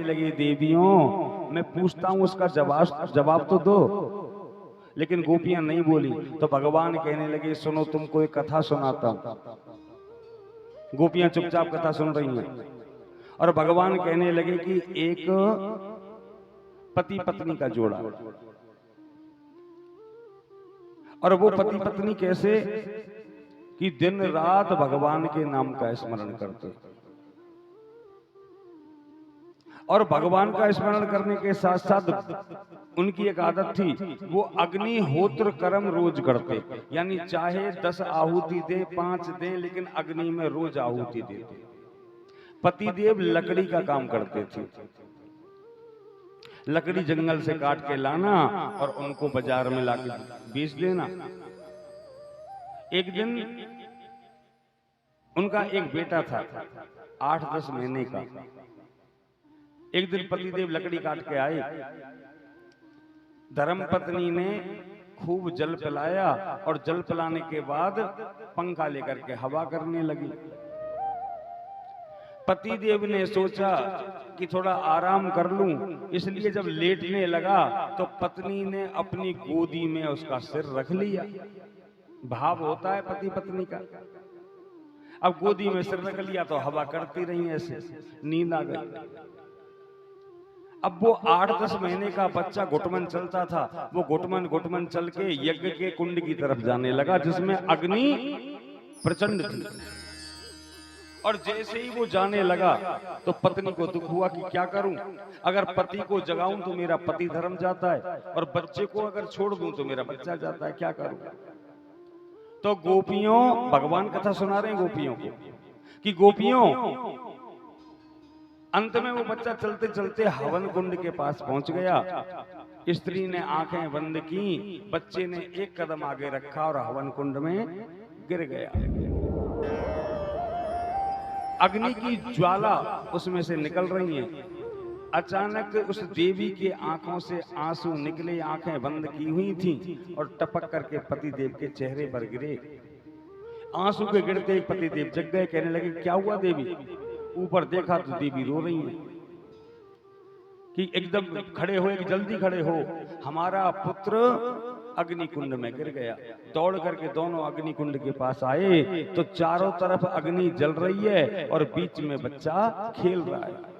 लगे देवियों मैं पूछता हूं उसका जवाब तो दो। लेकिन गोपियां नहीं बोली। तो भगवान कहने लगे सुनो तुमको एक कथा सुनाता हूं। गोपियां चुपचाप कथा सुन रही हैं और भगवान कहने लगे कि एक पति पत्नी का जोड़ा, और वो पति पत्नी कैसे कि दिन रात भगवान के नाम का स्मरण करते, और भगवान का स्मरण करने के साथ साथ उनकी एक आदत थी, वो अग्निहोत्र कर्म रोज करते। यानी चाहे 10 आहुति दे 5 दे, लेकिन अग्नि में रोज आहुति देते। पतिदेव लकड़ी का काम करते थे, लकड़ी जंगल से काट के लाना और उनको बाजार में लाके बेच देना। एक दिन उनका एक बेटा था 8-10 महीने का। एक दिन पतिदेव लकड़ी काट के आए, धर्मपत्नी ने खूब जल पिलाया और जल पिलाने के बाद पंखा लेकर के हवा करने लगी। पतिदेव ने सोचा कि थोड़ा आराम कर लूं, इसलिए जब लेटने लगा तो पत्नी ने अपनी गोदी में उसका सिर रख लिया। भाव होता है पति पत्नी का। अब गोदी में सिर रख लिया तो हवा करती रही, ऐसे नींद आ गई। अब वो 8-10 महीने का बच्चा घुटमन चलता था, वो घुटमन चल के यज्ञ के कुंड की तरफ जाने लगा जिसमें अग्नि प्रचंड थी। और जैसे ही वो जाने लगा तो पत्नी को दुख हुआ कि क्या करूं, अगर पति को जगाऊं तो मेरा पति धर्म जाता है, और बच्चे को अगर छोड़ दूं तो मेरा बच्चा जाता है, क्या करूं। तो गोपियों, भगवान कथा सुना रहे हैं गोपियों को कि गोपियों, अंत में वो बच्चा चलते चलते हवन कुंड के पास पहुंच गया। स्त्री ने आंखें बंद की, बच्चे ने एक कदम आगे रखा और हवन कुंड में गिर गया। अग्नि की ज्वाला उसमें से निकल रही है। अचानक उस देवी के आंखों से आंसू निकले, आंखें बंद की हुई थीं और टपक करके पतिदेव के चेहरे पर गिरे। आंसू के गिरते पतिदेव जग गए, कहने लगे क्या हुआ देवी। ऊपर देखा तो देवी रो रही है कि एकदम खड़े हो, कि जल्दी खड़े हो, हमारा पुत्र अग्निकुंड में गिर गया। दौड़ करके दोनों अग्निकुंड के पास आए तो चारों तरफ अग्नि जल रही है और बीच में बच्चा खेल रहा है।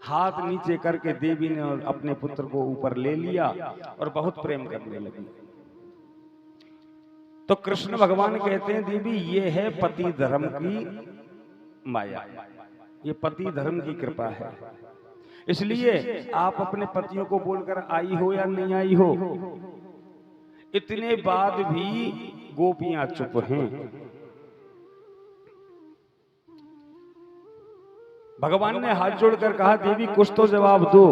हाथ नीचे करके देवी ने अपने पुत्र को ऊपर ले लिया और बहुत प्रेम करने लगी। तो कृष्ण भगवान कहते हैं देवी ये है पति धर्म की माया, ये पति धर्म की कृपा है। इसलिए आप अपने पतियों को बोलकर आई हो या नहीं आई हो, इतने बाद भी गोपियां चुप हैं। भगवान ने हाथ जोड़कर कहा देवी कुछ तो जवाब दो।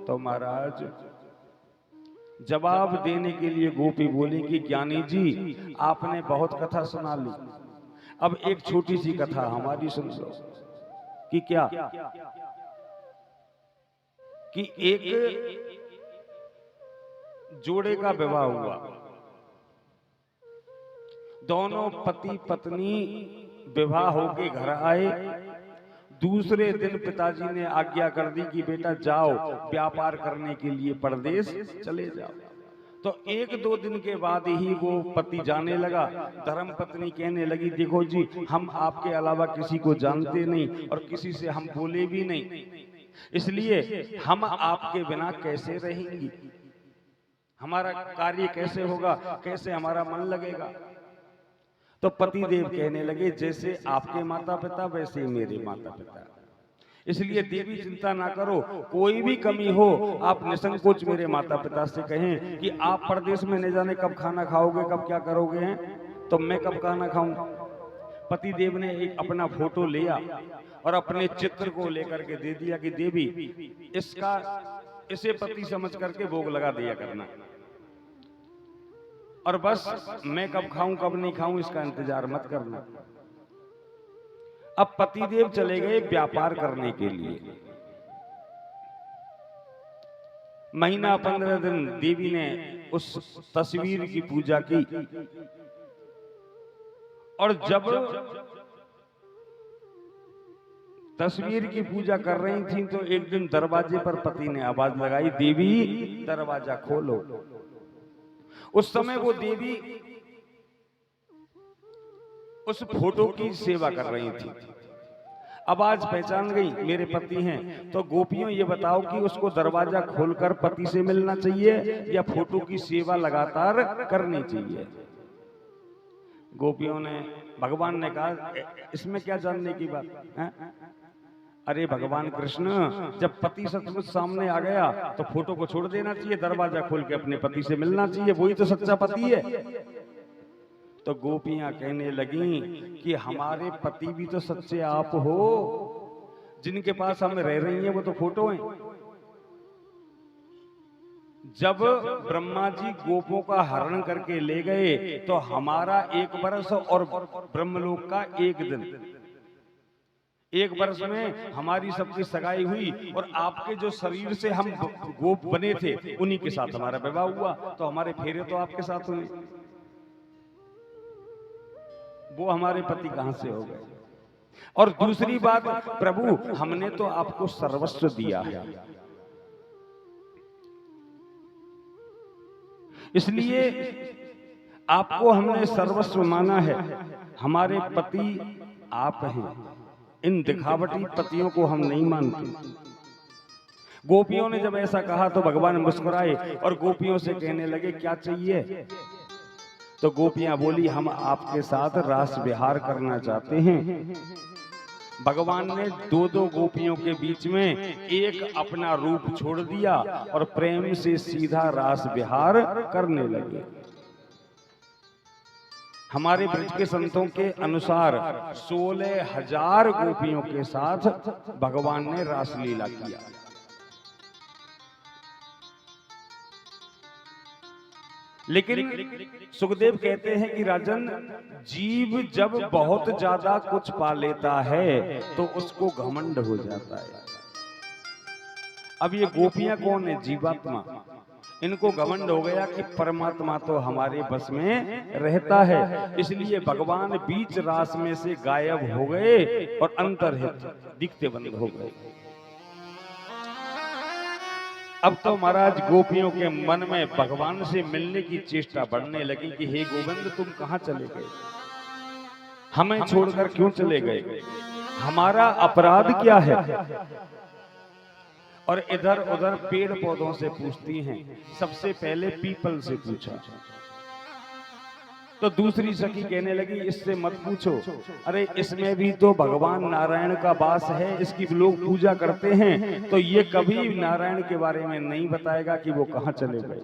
तो महाराज जवाब देने के लिए गोपी बोली कि ज्ञानी जी आपने बहुत कथा सुना ली, अब एक छोटी सी कथा हमारी सुन लो। कि क्या कि एक जोड़े का विवाह हुआ, दोनों पति पत्नी विवाह होके घर आए। दूसरे दिन पिताजी ने आज्ञा कर दी कि बेटा जाओ व्यापार करने के लिए परदेश चले जाओ। तो 1-2 दिन के बाद ही वो पति जाने लगा। धर्म पत्नी कहने लगी देखो जी हम आपके अलावा किसी को जानते नहीं और किसी से हम बोले भी नहीं, इसलिए हम आपके बिना कैसे रहेंगी, हमारा कार्य कैसे होगा, कैसे हमारा मन लगेगा। तो पतिदेव कहने लगे जैसे आपके माता पिता वैसे ही मेरे माता पिता, इसलिए देवी चिंता ना करो, कोई भी कमी हो आप निसंकोच मेरे माता पिता से कहें कि आप परदेश में न जाने कब खाना खाओगे, कब क्या करोगे हैं, तो मैं कब खाना खाऊं। पतिदेव ने एक अपना फोटो लिया और अपने चित्र को लेकर के दे दिया कि देवी इसे पति समझ करके भोग लगा दिया करना, और बस मैं कब खाऊं कब नहीं खाऊं इसका इंतजार मत करना। अब पतिदेव चले गए व्यापार करने के लिए। महीना 15 दिन देवी ने उस तस्वीर की पूजा की, और जब तस्वीर की पूजा कर रही थी तो एक दिन दरवाजे पर पति ने आवाज लगाई, देवी दरवाजा खोलो। उस समय वो देवी उस फोटो की सेवा कर रही थी। आवाज पहचान गई मेरे पति हैं। तो गोपियों ये बताओ कि उसको दरवाजा खोलकर पति से मिलना चाहिए या फोटो की सेवा लगातार करनी चाहिए? गोपियों ने, भगवान ने कहा इसमें क्या जानने की बात है? अरे भगवान कृष्ण, जब पति सचमुच सामने आ गया तो फोटो को छोड़ देना चाहिए, दरवाजा खोल के अपने पति से मिलना चाहिए, वही तो सच्चा पति है। तो गोपियां कहने लगी कि हमारे पति भी तो सच्चे आप हो, जिनके पास हम रह रही हैं वो तो फोटो हैं। जब ब्रह्मा जी गोपों का हरण करके ले गए तो हमारा 1 वर्ष और ब्रह्मलोक का 1 दिन, 1 वर्ष में हमारी सबकी सगाई हुई और आपके जो शरीर से हम गोप बने थे उन्हीं के साथ हमारा विवाह हुआ, तो हमारे फेरे तो आपके साथ हुए, वो हमारे पति कहां से हो गए? और दूसरी बात, प्रभु हमने तो आपको सर्वस्व दिया है, इसलिए आपको हमने सर्वस्व माना है, हमारे पति आप हैं, इन दिखावटी पतियों को हम नहीं मानते। गोपियों ने जब ऐसा कहा तो भगवान मुस्कुराए और गोपियों से कहने लगे क्या चाहिए? तो गोपियां बोली हम आपके साथ रास विहार करना चाहते हैं। भगवान ने 2-2 गोपियों के बीच में एक अपना रूप छोड़ दिया और प्रेम से सीधा रास विहार करने लगे। हमारे ब्रज के संतों के अनुसार 16,000 गोपियों के साथ भगवान ने रासलीला किया। लेकिन सुखदेव कहते हैं कि राजन, जीव जब बहुत ज्यादा कुछ पा लेता है तो उसको घमंड हो जाता है। अब ये गोपियां कौन है? जीवात्मा। इनको घमंड हो गया कि परमात्मा तो हमारे बस में रहता है, इसलिए भगवान बीच रास में से गायब हो गए और अंतर्हित दिखते बंद हो गए। अब तो महाराज गोपियों के मन में भगवान से मिलने की चेष्टा बढ़ने लगी कि हे गोविंद, तुम कहां चले गए? हमें छोड़कर क्यों चले गए? हमारा अपराध क्या है? और इधर उधर पेड़ पौधों से पूछती हैं। सबसे पहले पीपल से पूछा, तो दूसरी सखी कहने लगी इससे मत पूछो, अरे इसमें भी तो भगवान नारायण का वास है, इसकी लोग पूजा करते हैं, तो ये कभी नारायण के बारे में नहीं बताएगा कि वो कहां चले गए।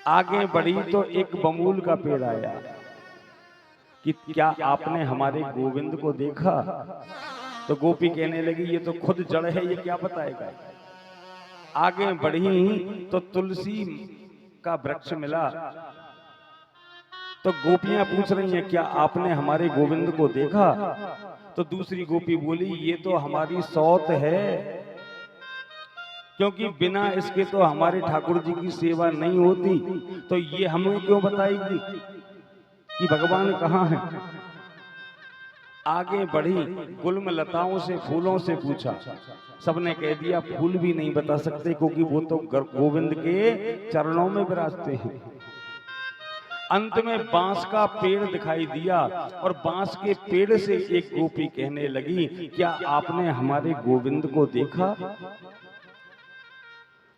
आगे बढ़ी तो एक बमूल का पेड़ आया कि क्या आपने हमारे गोविंद को देखा? तो गोपी कहने लगी ये तो खुद जड़ है, ये क्या बताएगा। आगे बढ़ी तो तुलसी का वृक्ष मिला, तो गोपियां पूछ रही हैं क्या आपने हमारे गोविंद को देखा? तो दूसरी गोपी बोली ये तो हमारी सौत है, क्योंकि बिना इसके तो हमारे ठाकुर जी की सेवा नहीं होती, तो ये हमें क्यों बताएगी कि भगवान कहाँ है। आगे बढ़ी, गुल्म लताओं से फूलों से पूछा, सबने कह दिया फूल भी नहीं बता सकते क्योंकि वो तो गोविंद के चरणों में विराजते हैं। अंत में बांस का पेड़ दिखाई दिया और बांस के पेड़ से एक गोपी कहने लगी क्या आपने हमारे गोविंद को देखा?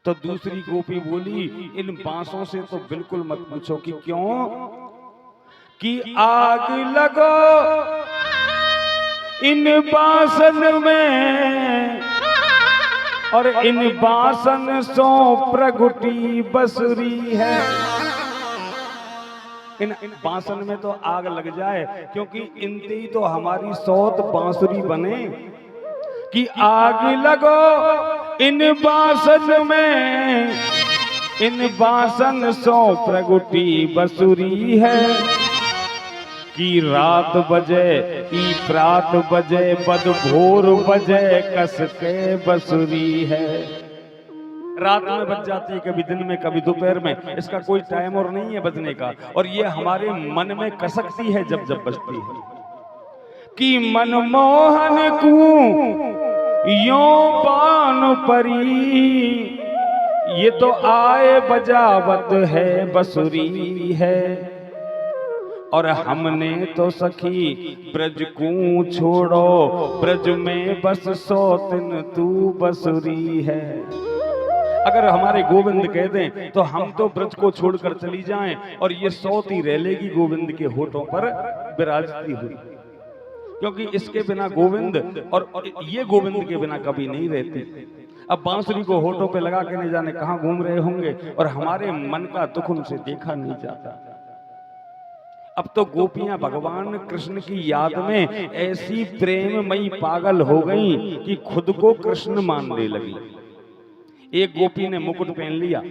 तो दूसरी गोपी बोली इन बांसों से तो बिल्कुल मत पूछो। कि क्यों? कि आग लगो इन बासन में और इन बासन सो प्रगुटी बसुरी है। इन बांसन में तो आग लग जाए, क्योंकि इनते ही तो हमारी सौत बांसुरी बने। कि आग लगो इन बांसन में, इन बांसन सो प्रगुटी बसुरी है। कि रात बजे ई प्रात बजे बद भोर बजे कस के बसुरी है। रात में बज जाती है, कभी दिन में कभी दोपहर में, इसका कोई टाइम और नहीं है बजने का। और ये हमारे मन में कसकती है जब जब बजती है। कि मनमोहन को यो बान परी, ये तो आए बजावत है बसुरी है, और हमने तो सखी ब्रज को छोड़ो, ब्रज में बस सौतन तू बसुरी है। अगर हमारे गोविंद कह दें तो हम तो ब्रज को छोड़कर चली जाएं, और ये सौती रह लेगी गोविंद के होठों पर विराजती हुई, क्योंकि इसके बिना गोविंद और ये गोविंद के बिना कभी नहीं रहती। अब बांसुरी को होठों पे लगा के नहीं जाने कहां घूम रहे होंगे, और हमारे मन का दुख उनसे देखा नहीं जाता। अब तो गोपियां भगवान कृष्ण की याद में ऐसी प्रेममयी पागल हो गई कि खुद को कृष्ण मानने लगी। एक गोपी ने मुकुट पहन लिया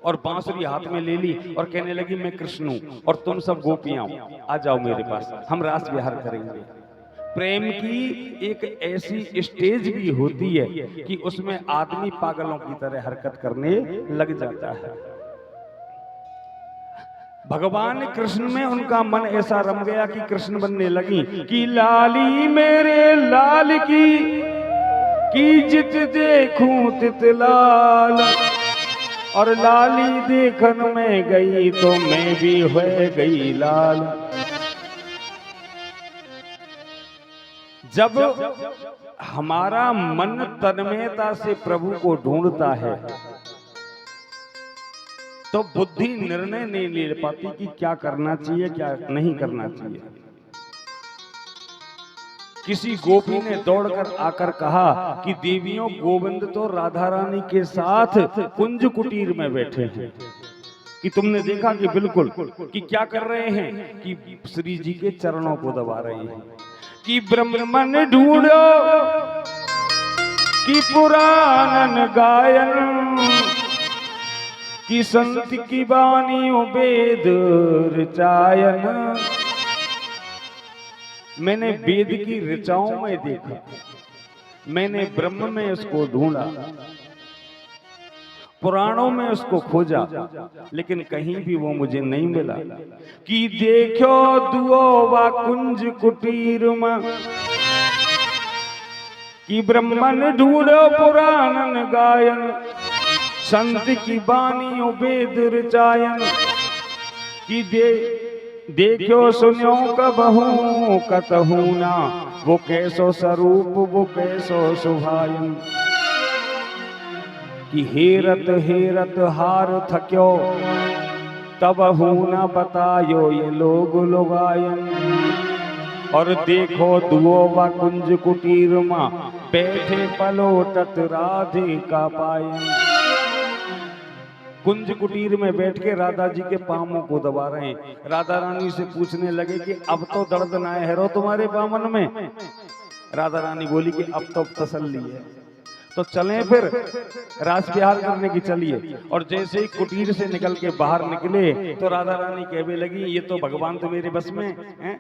और बांसुरी हाथ में ले ली और कहने लगी मैं कृष्ण हूं और तुम सब गोपियां आ जाओ मेरे पास, हम रास विहार करेंगे। प्रेम की एक ऐसी स्टेज भी होती है कि उसमें आदमी पागलों की तरह हरकत करने लग जाता है। भगवान कृष्ण में उनका मन ऐसा रम गया कि कृष्ण बनने लगी कि लाली मेरे लाल की जित देखूं तित लाल, और लाली देखन में गई तो मैं भी हो गई लाल। जब हमारा मन तन्मयता से प्रभु को ढूंढता है तो बुद्धि निर्णय नहीं ले पाती कि क्या करना चाहिए क्या नहीं करना चाहिए। किसी गोपी ने दौड़कर आकर कहा कि देवियों गोविंद तो राधा रानी के साथ कुंज कुटीर में बैठे हैं, कि तुमने देखा कि बिल्कुल कि क्या कर रहे हैं कि श्री जी के चरणों को दबा रहे हैं, कि ब्रह्मन ढूंढो कि पुराणन गायन, कि संत की बानी वेद रचायन। मैंने वेद की ऋचाओं में देखा, मैंने ब्रह्म में उसको ढूंढा, पुराणों में उसको खोजा, लेकिन कहीं भी वो मुझे नहीं मिला। कि देखो दुओ वा कुंज कुटीर में, कि ब्रह्मन ढूंढो पुराणन गायन, संत की बानी वेद रचायन, कि देखो सुनो कबहू कतहू ना, वो कैसो स्वरूप वो कैसो सुभायन। कि हेरत हेरत हार थक्यो तब हूं न बतायो ये लोग लोगायन, और देखो दुओ वा कुंज कुटीर मां बैठे पलोटत राधिका पायन। कुंज कुटीर में बैठ के राधा जी के पांवों को दबा रहे हैं। राधा रानी से पूछने लगे कि अब तो दर्द ना है रो तुम्हारे बामन में। राधा रानी बोली कि अब तो तसल्ली है, तो चलें फिर रास विहार करने की चलिए। और जैसे ही कुटीर से निकल के बाहर निकले तो राधा रानी कहने लगी ये तो भगवान तो मेरे बस में हैं,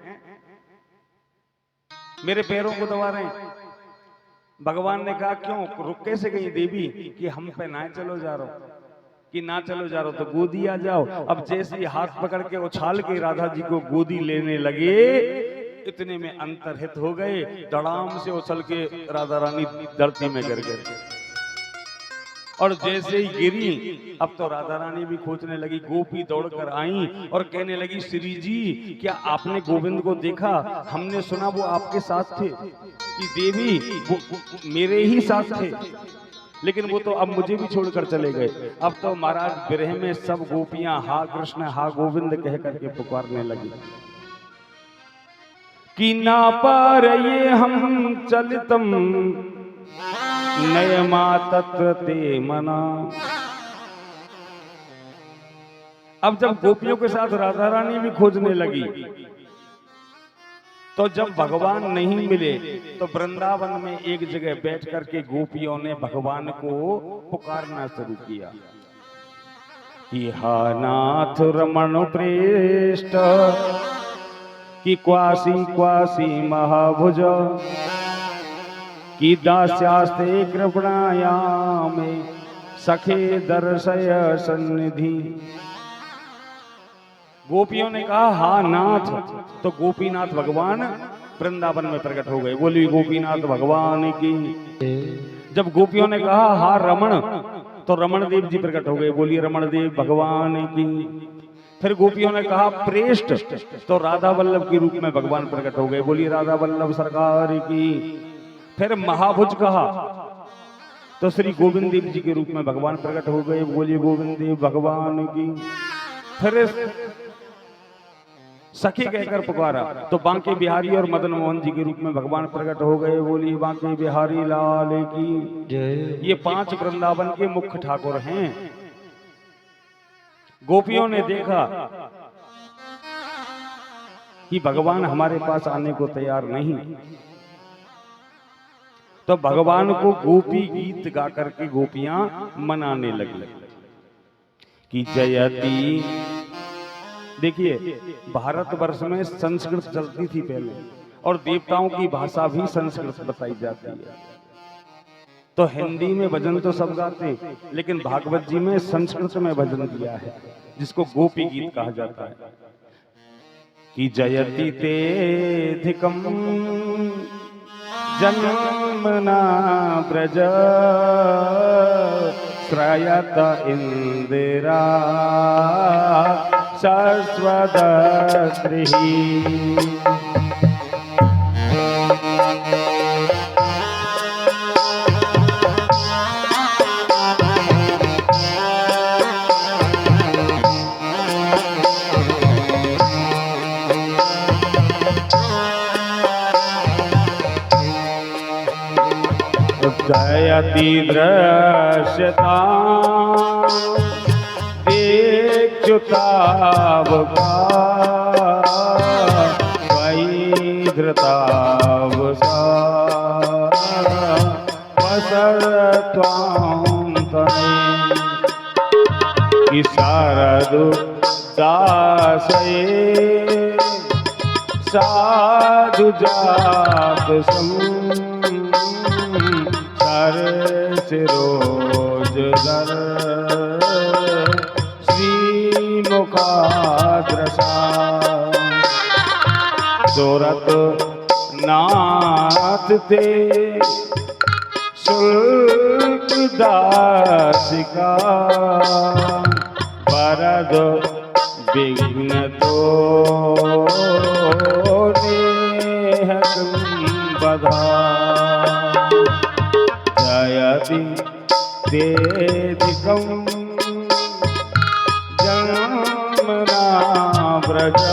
मेरे पैरों को दबा रहे हैं। भगवान ने कहा क्यों रुक कैसे गई देवी, कि हम पे ना चलो जा रहा हो, कि ना चलो जा रहा हो तो गोदी आ जाओ। अब जैसे ही हाथ पकड़ के उछाल के राधा जी को गोदी लेने लगे, इतने में अंतर्हित हो गए, धड़ाम से उछल के राधा रानी धरती में गिर गए। और जैसे ही गिरी अब तो राधा रानी भी खोजने लगी। गोपी दौड़कर आई और कहने लगी श्री जी क्या आपने गोविंद को देखा, हमने सुना वो आपके साथ थे। कि देवी वो मेरे ही साथ थे, लेकिन वो तो अब मुझे भी छोड़कर चले गए। अब तो महाराज विरह में सब गोपियां हा कृष्ण हा गोविंद कह करके पुकारने लगी। कि ना पार ये हम चलितम नयमा तत्र ते मना। अब जब गोपियों के साथ राधा रानी भी खोजने लगी तो जब भगवान नहीं मिले तो वृंदावन में एक जगह बैठ करके गोपियों ने भगवान को पुकारना शुरू किया कि हा नाथ रमण प्रेष्ठ कि क्वासी क्वासी महाभुज कि दास्यास्ते कृपणायामे सखे दर्शय सन्निधि। गोपियों ने कहा हा नाथ, तो गोपीनाथ भगवान वृंदावन में प्रकट हो गए। बोली गोपीनाथ भगवान की। जब गोपियों ने कहा हा रमण, तो रमण देव जी प्रकट हो गए। बोली रमण देव भगवान की। फिर गोपियों ने कहा प्रेष्ठ, तो राधा वल्लभ के रूप में भगवान प्रकट हो गए। बोली राधा वल्लभ सरकार की। फिर महाभुज कहा, तो श्री गोविंद देव जी के रूप में भगवान प्रकट हो गए। बोलिए गोविंद देव भगवान की। फिर सखी कहकर पुकारा, तो बांके बिहारी और मदन मोहन जी के रूप में भगवान प्रकट हो गए। बोलिए बांके बिहारी लाल की जय। ये 5 वृंदावन के मुख्य ठाकुर हैं। गोपियों ने देखा कि भगवान हमारे पास आने को तैयार नहीं, तो भगवान को गोपी गीत गा करके गोपियां मनाने लगी कि जयती। देखिए, भारतवर्ष में संस्कृत चलती थी पहले, और देवताओं की भाषा भी संस्कृत बताई जाती है। तो हिंदी में भजन तो सब गाते, लेकिन भागवत जी में संस्कृत में भजन दिया है, जिसको गोपी गीत कहा जाता है कि जयति तेधिकम जन्मना ब्रज श्रयत इंदिरा शाश्वतश्री। जयति दृश्यता देक्षुतावका वैधृतावसा वसरत्वां तनये शारदु दासये साधु जात रोज दर श्री मुखाद्रसा सोरत नाथ ते शुल्क दासिका वरद विघ्न तो नेह बधा जयति तेधिकं जन्मना व्रज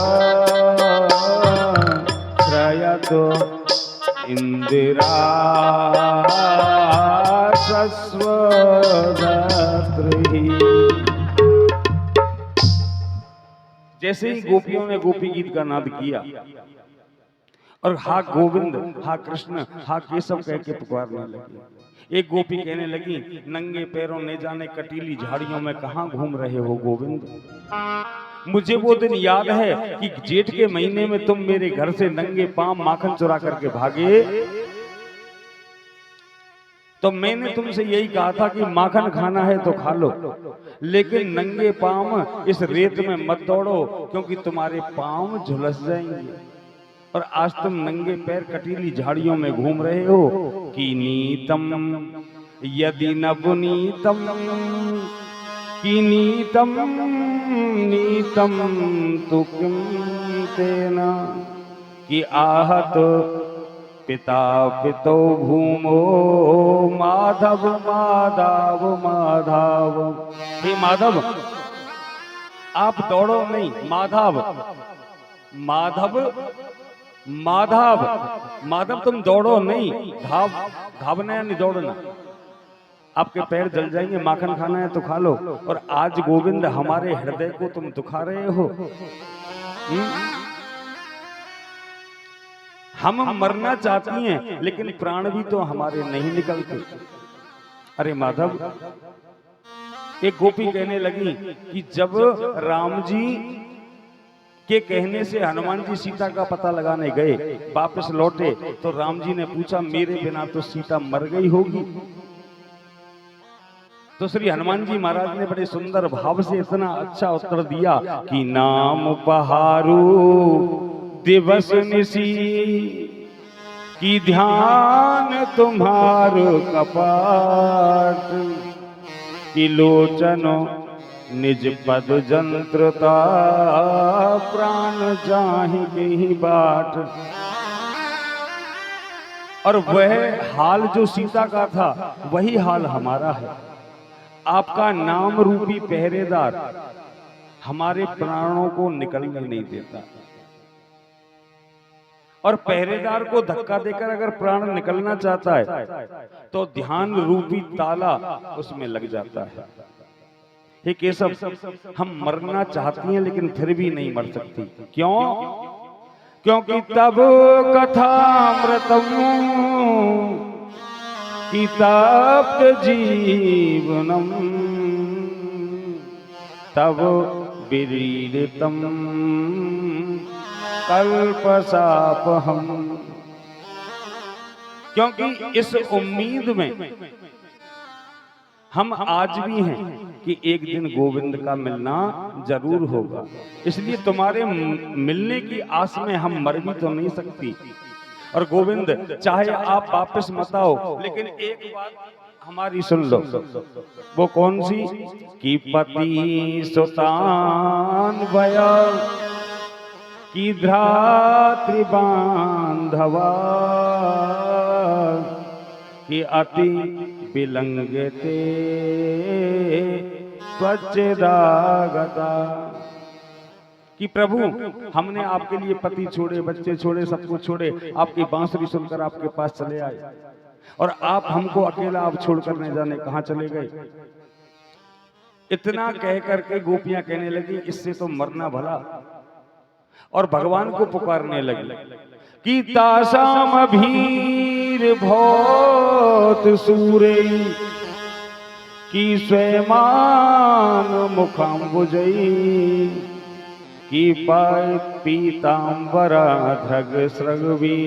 श्रयतो इंदिरा शश्वतश्री। जैसे ही गोपियों ने गोपी गीत का नाद किया और हा गोविंद, हा कृष्ण, हा केशव कह के पुकारने लगी। एक गोपी कहने लगी, नंगे पैरों ने जाने कटीली झाड़ियों में कहां घूम रहे हो गोविंद। मुझे वो दिन याद है कि जेठ के महीने में तुम मेरे घर से नंगे पांव माखन चुरा करके भागे, तो मैंने तुमसे यही कहा था कि माखन खाना है तो खा लो, लेकिन नंगे पांव इस रेत में मत दौड़ो, क्योंकि तुम्हारे पांव झुलस जाएंगे। और आज तुम नंगे पैर कटीली झाड़ियों में घूम रहे हो कि नीतम यदि नवनीतम कि नीतम नीतम तु किम तेना कि आहत पिता पितो भूमो माधव माधव माधव। हे माधव, आप दौड़ो नहीं, माधव माधव माधव माधव तुम दौड़ो नहीं, धावना या नहीं दौड़ना। आपके पैर जल जाएंगे, माखन खाना है तो खा लो। और आज गोविंद हमारे हृदय को तुम दुखा रहे हो। हम मरना चाहती हैं, लेकिन प्राण भी तो हमारे नहीं निकलते। अरे माधव, एक गोपी कहने लगी कि जब राम जी के कहने से हनुमान जी सीता का पता लगाने गए, वापस लौटे तो राम जी ने पूछा मेरे बिना तो सीता मर गई होगी। तो श्री हनुमान जी महाराज ने बड़े सुंदर भाव से इतना अच्छा उत्तर दिया कि नाम पहारू दिवस निसी कि ध्यान तुम्हार कपाट, कि लोचनो निज पद जंत्रता, प्राण जाहि ही बाट। और वह हाल जो सीता का था वही हाल हमारा है। आपका नाम रूपी पहरेदार हमारे प्राणों को निकलने नहीं देता, और पहरेदार को धक्का देकर अगर प्राण निकलना चाहता है तो ध्यान रूपी ताला उसमें लग जाता है। हे केशव, हम मरना चाहती हैं लेकिन फिर भी नहीं मर सकती। क्यों? क्योंकि तब कथामृतम की तप्त जीवनम, तब विरीडितम कल्पशापहम। क्योंकि इस उम्मीद में हम आज भी हैं कि एक दिन गोविंद का मिलना जरूर होगा, इसलिए तुम्हारे मिलने की आस में हम मर भी तो नहीं सकती। और गोविंद चाहे आप वापस मत आओ, लेकिन एक बात हमारी सुन लो। वो कौन सी? कि पति सुतान भया, कि भ्रातृ बांधवा, कि अति विलंगते त्वच्चेदागता। कि प्रभु, हमने आपके लिए पति छोड़े, बच्चे छोड़े, सब कुछ छोड़े, आपकी बांसुरी सुनकर आपके पास चले आए, और आप हमको अकेला आप छोड़कर न जाने कहां चले गए। इतना कह करके गोपियां कहने लगी इससे तो मरना भला, और भगवान को पुकारने लगी कि तासाम भीर भौत सूरे, कि स्वयमान मुखाम्बुजई, कि पाय पीतांबरा धग सृगवी,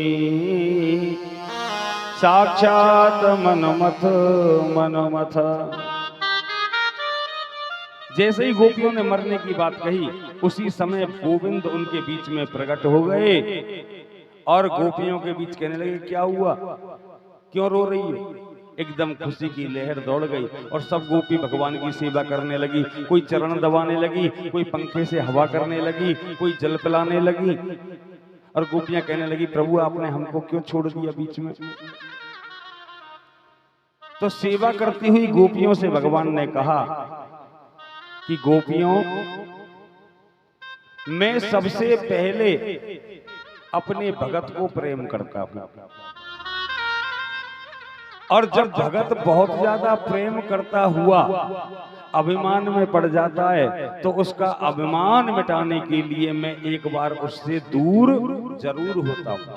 साक्षात मनमथ। जैसे ही गोपियों ने मरने की बात कही, उसी समय गोविंद उनके बीच में प्रकट हो गए, और गोपियों के बीच कहने लगे क्या हुआ, क्यों रो रही हो? एकदम खुशी की लहर दौड़ गई, और सब गोपी भगवान की सेवा करने लगी। कोई चरण दबाने लगी, कोई पंखे से हवा करने लगी, कोई जल पिलाने लगी, और गोपियां कहने लगी प्रभु आपने हमको क्यों छोड़ दिया बीच में? तो सेवा करती हुई गोपियों से भगवान ने कहा कि गोपियों, मैं सबसे पहले अपने भगत को प्रेम करता हूं, और जब भगत बहुत ज्यादा प्रेम करता हुआ अभिमान में पड़ जाता है, तो उसका अभिमान मिटाने के लिए मैं एक बार उससे दूर जरूर होता हूं।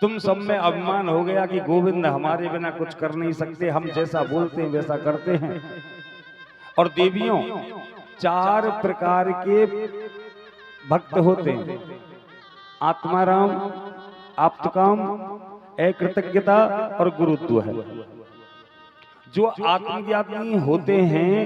तुम सब में अभिमान हो गया कि गोविंद हमारे बिना कुछ कर नहीं सकते, हम जैसा बोलते हैं वैसा करते हैं। और देवियों, 4 प्रकार के भक्त होते हैं, आत्माराम, आप्तकाम, अकृतज्ञता और गुरुत्व है। जो आत्मज्ञानी होते हैं